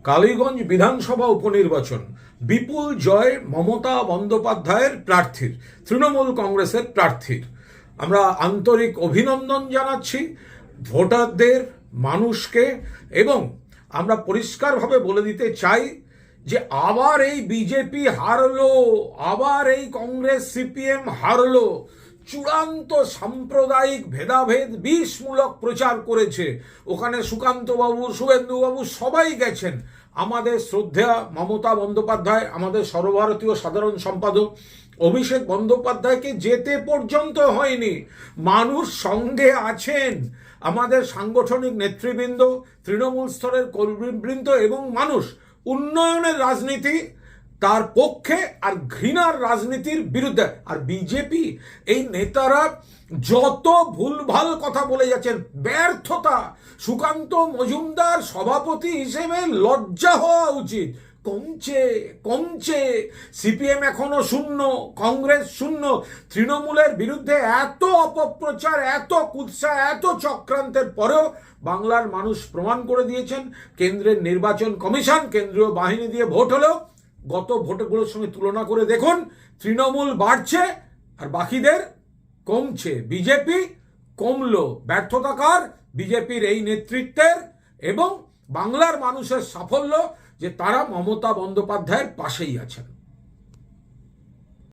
কালীগঞ্জ বিধানসভা উপনির্বাচন বিপুল জয় মমতা বন্দ্যোপাধ্যায়ের প্রার্থীর, তৃণমূল কংগ্রেসের প্রার্থীর। আমরা আন্তরিক অভিনন্দন জানাচ্ছি ভোটারদের, মানুষকে, এবং আমরা পরিষ্কারভাবে বলে দিতে চাই যে আবার এই বিজেপি হারলো, আবার এই কংগ্রেস সিপিএম হারলো। চূড়ান্ত সাম্প্রদায়িক ভেদাভেদ বিষমূলক প্রচার করেছে। ওখানে সুকান্তবাবু, শুভেন্দুবাবু সবাই গেছেন। আমাদের শ্রদ্ধেয়া মমতা বন্দ্যোপাধ্যায়, আমাদের সর্বভারতীয় সাধারণ সম্পাদক অভিষেক বন্দ্যোপাধ্যায়কে যেতে পর্যন্ত হয়নি। মানুষ সঙ্গে আছেন, আমাদের সাংগঠনিক নেতৃবৃন্দ, তৃণমূল স্তরের কর্মীবৃন্দ এবং মানুষ। উন্নয়নের রাজনীতি তার পক্ষে আর ঘৃণার রাজনীতির বিরুদ্ধে। আর বিজেপি এই নেতারা যত ভুলভাল কথা বলে যাচ্ছেন, ব্যর্থতা। সুকান্ত মজুমদার সভাপতি হিসেবে লজ্জা হওয়া উচিত। কমছে। সিপিএম এখনো শূন্য, কংগ্রেস শূন্য। তৃণমূলের বিরুদ্ধে এত অপপ্রচার, এত কুৎসা, এত চক্রান্তের পরেও বাংলার মানুষ প্রমাণ করে দিয়েছেন। কেন্দ্রের নির্বাচন কমিশন, কেন্দ্রীয় বাহিনী দিয়ে ভোট হলেও গত ভোটগুলোর সঙ্গে তুলনা করে দেখুন, তৃণমূল বাড়ছে আর বাকিদের কমছে। বিজেপি কমলো। ব্যর্থতা কার? বিজেপির এই নেতৃত্বের এবং বাংলার মানুষের সাফল্য যে তারা মমতা বন্দ্যোপাধ্যায়ের পাশেই আছেন।